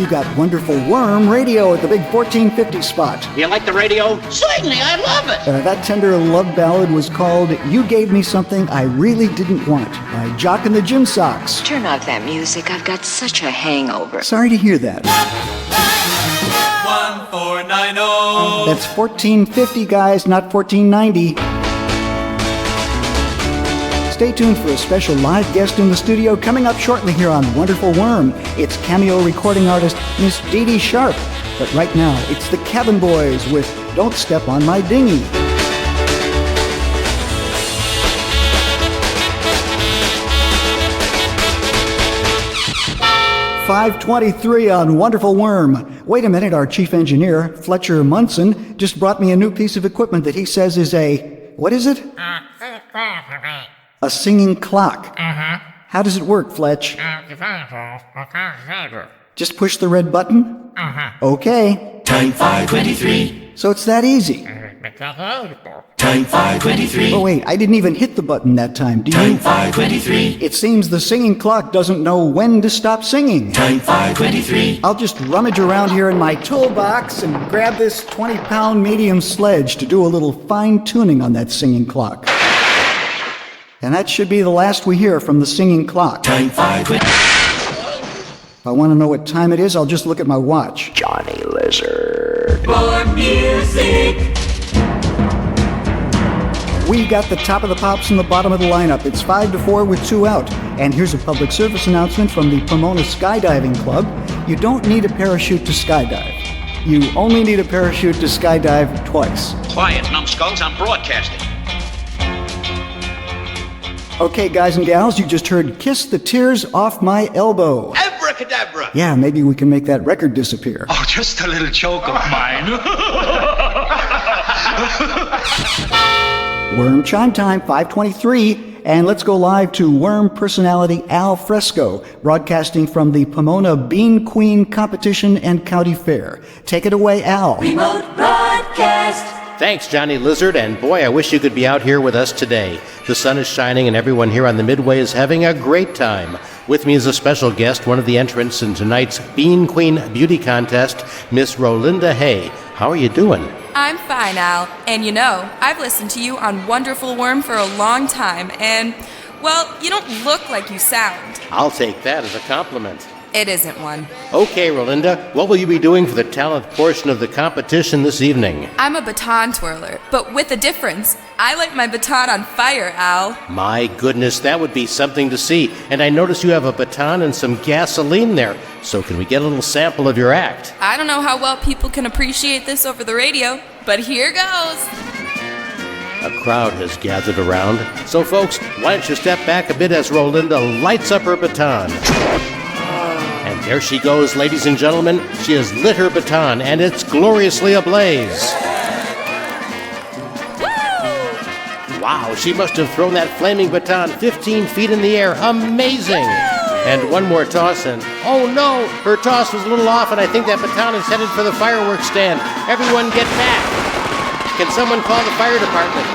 got wonderful Worm radio at the big 1450 spot. You like the radio? Certainly, I love it. That tender love ballad was called You Gave Me Something I Really Didn't Want by Jock and the Gym Socks. Turn off that music. I've got such a hangover. Sorry to hear that. 1490. That's 1450, guys, not 1490. Stay tuned for a special live guest in the studio coming up shortly here on Wonderful Worm. It's cameo recording artist Miss Dee Dee Sharp. But right now, it's the Cabin Boys with Don't Step on My Dinghy. 5:23 on Wonderful Worm. Wait a minute, our chief engineer, Fletcher Munson, just brought me a new piece of equipment that he says is what is it? A singing clock. How does it work, Fletch? Just push the red button? Okay. Time 5:23. So it's that easy. Time 5:23. Oh wait, I didn't even hit the button that time. Do Time you? 5:23. It seems the singing clock doesn't know when to stop singing. Time 5:23. I'll just rummage around here in my toolbox and grab this 20-pound medium sledge to do a little fine-tuning on that singing clock. And that should be the last we hear from the singing clock. Time 5:23. If I want to know what time it is, I'll just look at my watch. Johnny Lizard. More music. We got the top of the pops and the bottom of the lineup. It's 5-4 with 2 out. And here's a public service announcement from the Pomona Skydiving Club. You don't need a parachute to skydive. You only need a parachute to skydive twice. Quiet, numbskulls, I'm broadcasting. Okay, guys and gals, you just heard Kiss the Tears Off My Elbow. Abracadabra! Yeah, maybe we can make that record disappear. Oh, just a little joke of mine. Worm Chime Time, 5:23, and let's go live to Worm personality Al Fresco, broadcasting from the Pomona Bean Queen Competition and County Fair. Take it away, Al. Remote broadcast. Thanks, Johnny Lizard, and boy, I wish you could be out here with us today. The sun is shining and everyone here on the Midway is having a great time. With me is a special guest, one of the entrants in tonight's Bean Queen Beauty Contest, Miss Rolinda Hay. How are you doing? I'm fine, Al. And you know, I've listened to you on Wonderful Worm for a long time, and, well, you don't look like you sound. I'll take that as a compliment. It isn't one. Okay, Rolinda, what will you be doing for the talent portion of the competition this evening? I'm a baton twirler, but with a difference. I light my baton on fire, Al. My goodness, that would be something to see. And I notice you have a baton and some gasoline there. So can we get a little sample of your act? I don't know how well people can appreciate this over the radio, but here goes. A crowd has gathered around. So folks, why don't you step back a bit as Rolinda lights up her baton. And there she goes, ladies and gentlemen. She has lit her baton, and it's gloriously ablaze. Wow, she must have thrown that flaming baton 15 feet in the air. Amazing! And one more toss, and oh no, her toss was a little off, and I think that baton is headed for the fireworks stand. Everyone get back! Can someone call the fire department?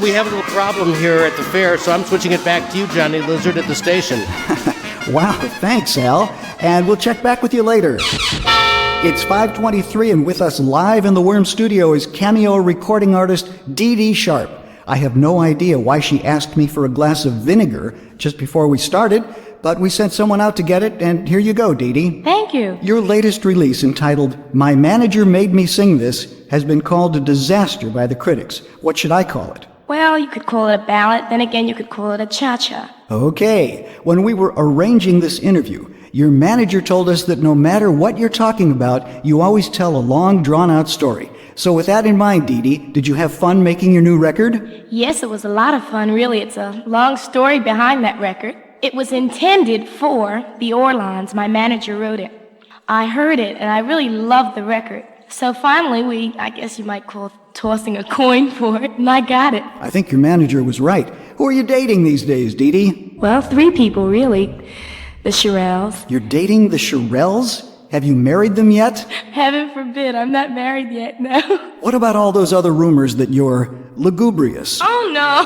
We have a little problem here at the fair, so I'm switching it back to you, Johnny Lizard, at the station. Wow, thanks, Al. And we'll check back with you later. It's 5:23, and with us live in the Worm studio is cameo recording artist Dee Dee Sharp. I have no idea why she asked me for a glass of vinegar just before we started, but we sent someone out to get it, and here you go, Dee Dee. Thank you. Your latest release, entitled My Manager Made Me Sing This, has been called a disaster by the critics. What should I call it? Well, you could call it a ballad, then again you could call it a cha-cha. Okay. When we were arranging this interview, your manager told us that no matter what you're talking about, you always tell a long, drawn-out story. So with that in mind, Dee Dee, did you have fun making your new record? Yes, it was a lot of fun, really. It's a long story behind that record. It was intended for the Orlons. My manager wrote it. I heard it, and I really loved the record. So finally, I guess you might call tossing a coin for it, and I got it. I think your manager was right. Who are you dating these days, Dee Dee? Well, 3 people, really. The Shirelles. You're dating the Shirelles? Have you married them yet? Heaven forbid, I'm not married yet, no. What about all those other rumors that you're lugubrious? Oh, no.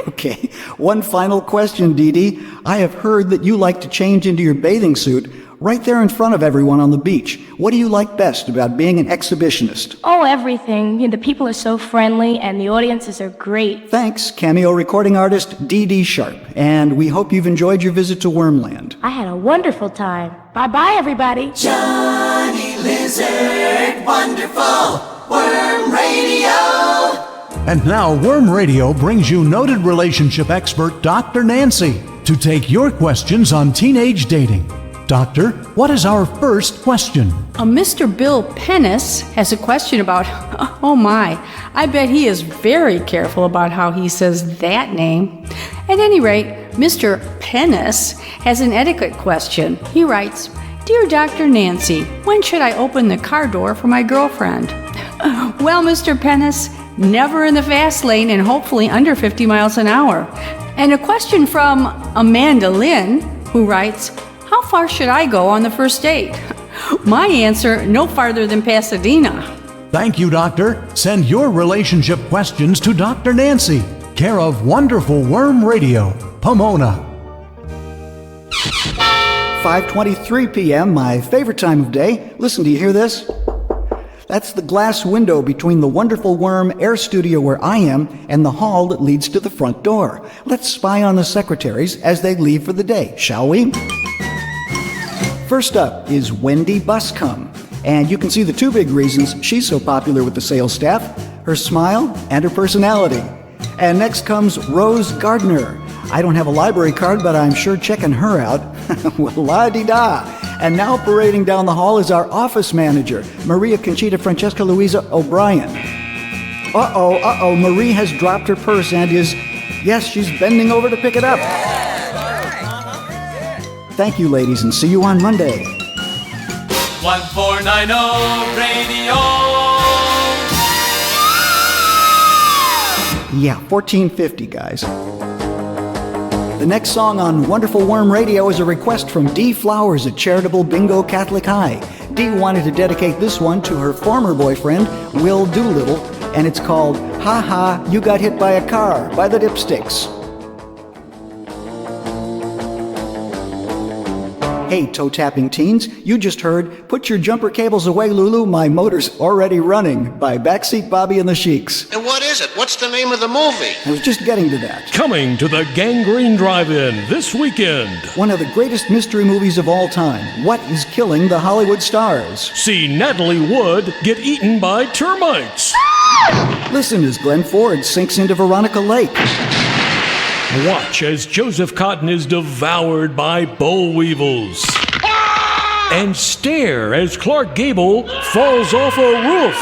Okay, one final question, Dee Dee. I have heard that you like to change into your bathing suit right there in front of everyone on the beach. What do you like best about being an exhibitionist? Oh, everything. The people are so friendly, and the audiences are great. Thanks, cameo recording artist Dee Dee Sharp. And we hope you've enjoyed your visit to Wormland. I had a wonderful time. Bye-bye, everybody. Johnny Lizard, wonderful Worm Radio. And now Worm Radio brings you noted relationship expert Dr. Nancy to take your questions on teenage dating. Doctor, what is our first question? Mr. Bill Pennis has a question about, oh my, I bet he is very careful about how he says that name. At any rate, Mr. Pennis has an etiquette question. He writes, Dear Dr. Nancy, when should I open the car door for my girlfriend? Well, Mr. Pennis, never in the fast lane and hopefully under 50 miles an hour. And a question from Amanda Lynn, who writes, How far should I go on the first date? My answer, no farther than Pasadena. Thank you, Doctor. Send your relationship questions to Dr. Nancy, care of Wonderful Worm Radio, Pomona. 5:23 p.m., my favorite time of day. Listen, do you hear this? That's the glass window between the Wonderful Worm air studio where I am and the hall that leads to the front door. Let's spy on the secretaries as they leave for the day, shall we? First up is Wendy Buscombe, and you can see the two big reasons she's so popular with the sales staff, her smile and her personality. And next comes Rose Gardner. I don't have a library card, but I'm sure checking her out. Well, la-di-da. And now parading down the hall is our office manager, Maria Conchita Francesca Louisa O'Brien. Uh-oh, Marie has dropped her purse and she's bending over to pick it up. Thank you, ladies, and see you on Monday. 1490 Radio. Yeah, 1450, guys. The next song on Wonderful Worm Radio is a request from Dee Flowers at Charitable Bingo Catholic High. Dee wanted to dedicate this one to her former boyfriend, Will Doolittle, and it's called Ha Ha, You Got Hit by a Car by the Dipsticks. Hey, toe-tapping teens, you just heard Put Your Jumper Cables Away, Lulu, My Motor's Already Running by Backseat Bobby and the Sheiks. And what is it? What's the name of the movie? I was just getting to that. Coming to the Gangrene Drive-In this weekend. One of the greatest mystery movies of all time. What is killing the Hollywood stars? See Natalie Wood get eaten by termites. Listen as Glenn Ford sinks into Veronica Lake. Watch as Joseph Cotton is devoured by boll weevils. And stare as Clark Gable falls off a roof.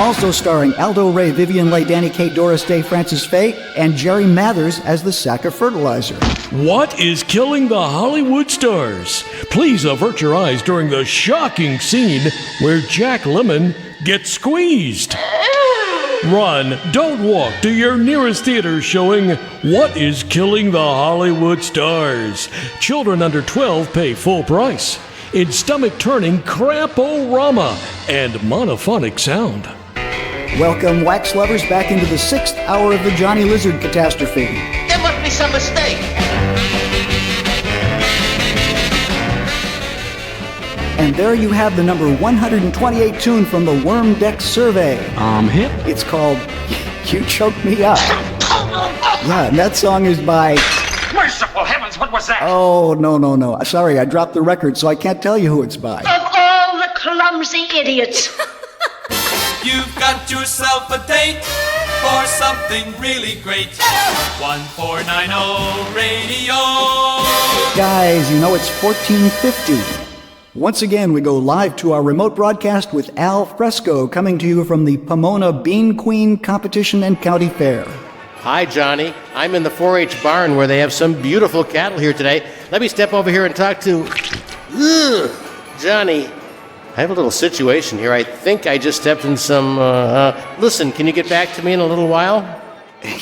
Also starring Aldo Ray, Vivian Leigh, Danny Kaye, Doris Day, Frances Faye, and Jerry Mathers as the sack of fertilizer. What is killing the Hollywood stars? Please avert your eyes during the shocking scene where Jack Lemmon gets squeezed. Run, don't walk to your nearest theater showing What is Killing the Hollywood Stars. Children under 12 pay full price. In stomach-turning crap-o-rama and monophonic sound. Welcome, wax lovers, back into the 6th hour of the Johnny Lizard catastrophe. There must be some mistake. And there you have the number 128 tune from the Worm Deck Survey. Hip. It's called You Choke Me Up. Yeah, and that song is by... Merciful heavens, what was that? Oh, no. Sorry, I dropped the record, so I can't tell you who it's by. Of all the clumsy idiots. You've got yourself a date for something really great. 1490 Radio. Guys, you know it's 1450. Once again, we go live to our remote broadcast with Al Fresco, coming to you from the Pomona Bean Queen Competition and County Fair. Hi, Johnny. I'm in the 4-H barn where they have some beautiful cattle here today. Let me step over here and talk to... Johnny, I have a little situation here. I think I just stepped in some... Listen, can you get back to me in a little while?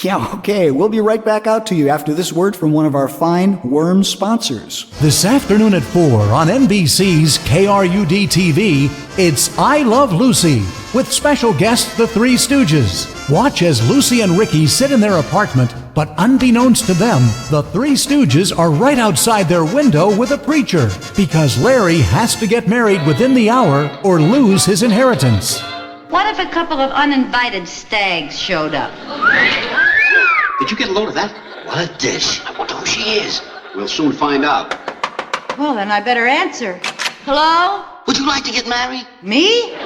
Yeah, okay. We'll be right back out to you after this word from one of our fine worm sponsors. This afternoon at 4 on NBC's KRUD TV, it's I Love Lucy with special guest the Three Stooges. Watch as Lucy and Ricky sit in their apartment, but unbeknownst to them, the Three Stooges are right outside their window with a preacher because Larry has to get married within the hour or lose his inheritance. What if a couple of uninvited stags showed up? Did you get a load of that? What a dish. I wonder who she is. We'll soon find out. Well, then I better answer. Hello? Would you like to get married? Me?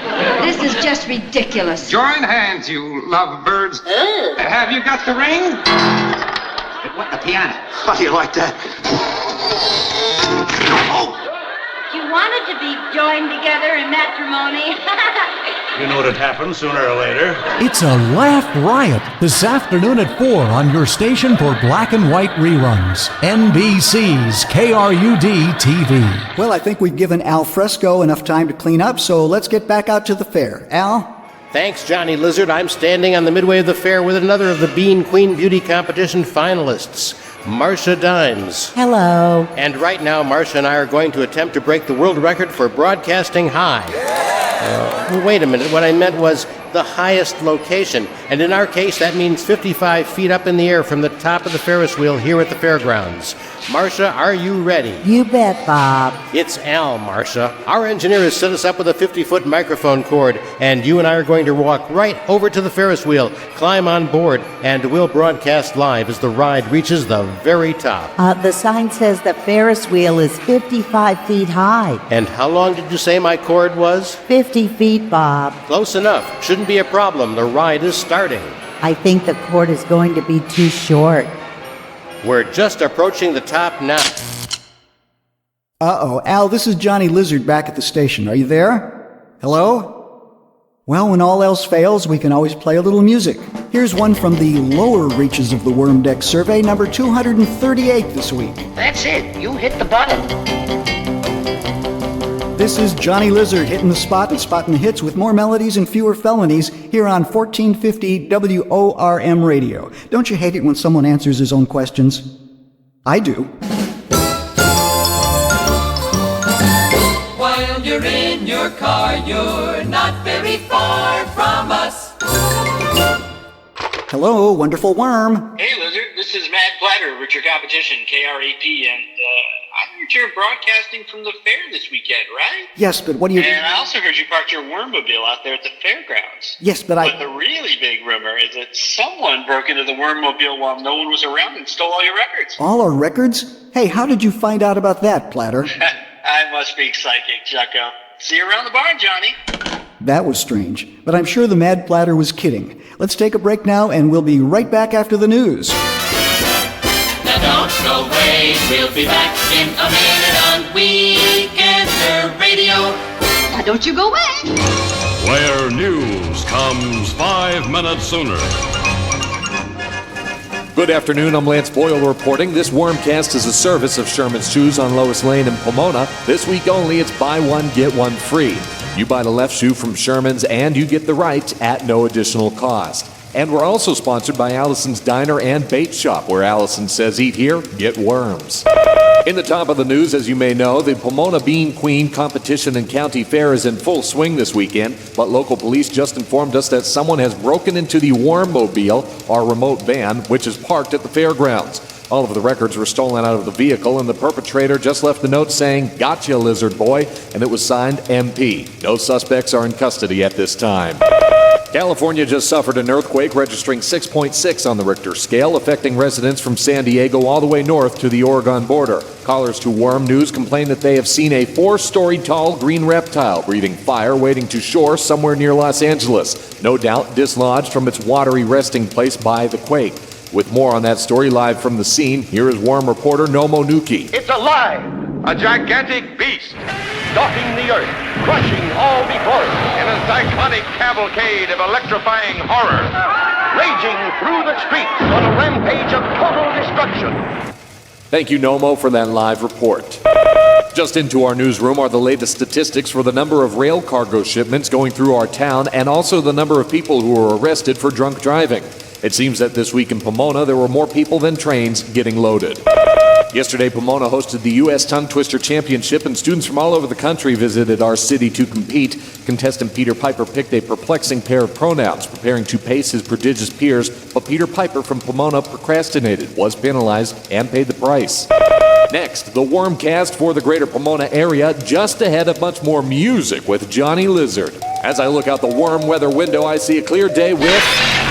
This is just ridiculous. Join hands, you lovebirds. Have you got the ring? What, the piano? How do you like that? Oh! You wanted to be joined together in matrimony. You know what'd happen sooner or later. It's a laugh riot this afternoon at 4 on your station for black and white reruns, NBC's KRUD TV. Well, I think we've given Al Fresco enough time to clean up, so let's get back out to the fair. Al? Thanks, Johnny Lizard. I'm standing on the midway of the fair with another of the Bean Queen Beauty Competition finalists, Marcia Dimes. Hello. And right now, Marcia and I are going to attempt to break the world record for broadcasting high. Wait a minute, what I meant was the highest location. And in our case, that means 55 feet up in the air from the top of the Ferris wheel here at the fairgrounds. Marcia, are you ready? You bet, Bob. It's Al, Marcia. Our engineer has set us up with a 50-foot microphone cord, and you and I are going to walk right over to the Ferris wheel, climb on board, and we'll broadcast live as the ride reaches the very top. The sign says the Ferris wheel is 55 feet high. And how long did you say my cord was? 50 feet, Bob. Close enough. Shouldn't be a problem. The ride is starting. I think the cord is going to be too short. We're just approaching the top now. Uh-oh, Al, this is Johnny Lizard back at the station. Are you there? Hello? Well, when all else fails, we can always play a little music. Here's one from the lower reaches of the Worm Deck survey, number 238 this week. That's it. You hit the button. This is Johnny Lizard hitting the spot and spotting the hits with more melodies and fewer felonies here on 1450 WORM Radio. Don't you hate it when someone answers his own questions? I do. While you're in your car, you're not very far from us. Hello, wonderful worm. Hey, Lizard. This is Mad Platter with your competition, KREP, and I heard you're broadcasting from the fair this weekend, right? Yes, but what do you... And I also heard you parked your wormmobile out there at the fairgrounds. Yes, but But the really big rumor is that someone broke into the wormmobile while no one was around and stole all your records. All our records? Hey, how did you find out about that, Platter? I must be psychic, Jucko. See you around the barn, Johnny. That was strange, but I'm sure the Mad Platter was kidding. Let's take a break now, and we'll be right back after the news. Now don't go away, we'll be back in a minute on Weekender Radio. Now don't you go away. Where news comes 5 minutes sooner. Good afternoon, I'm Lance Boyle reporting. This Wormcast is a service of Sherman's Shoes on Lois Lane in Pomona. This week only, it's buy one, get one free. You buy the left shoe from Sherman's and you get the right at no additional cost. And we're also sponsored by Allison's Diner and Bait Shop, where Allison says eat here, get worms. In the top of the news, as you may know, the Pomona Bean Queen Competition and County Fair is in full swing this weekend, but local police just informed us that someone has broken into the Wormmobile, our remote van, which is parked at the fairgrounds. All of the records were stolen out of the vehicle, and the perpetrator just left a note saying, "Gotcha, lizard boy," and it was signed MP. No suspects are in custody at this time. California just suffered an earthquake registering 6.6 on the Richter scale, affecting residents from San Diego all the way north to the Oregon border. Callers to Worm News complain that they have seen a 4-story tall green reptile breathing fire waiting to shore somewhere near Los Angeles, no doubt dislodged from its watery resting place by the quake. With more on that story live from the scene, here is Worm reporter Nomo Nuki. It's alive! A gigantic beast, stalking the earth, crushing all before it, in a iconic cavalcade of electrifying horror, raging through the streets on a rampage of total destruction. Thank you, Nomo, for that live report. Just into our newsroom are the latest statistics for the number of rail cargo shipments going through our town and also the number of people who were arrested for drunk driving. It seems that this week in Pomona, there were more people than trains getting loaded. Yesterday, Pomona hosted the U.S. Tongue Twister Championship, and students from all over the country visited our city to compete. Contestant Peter Piper picked a perplexing pair of pronouns, preparing to pace his prodigious peers, but Peter Piper from Pomona procrastinated, was penalized, and paid the price. Next, the Wormcast for the greater Pomona area, just ahead of much more music with Johnny Lizard. As I look out the warm weather window, I see a clear day with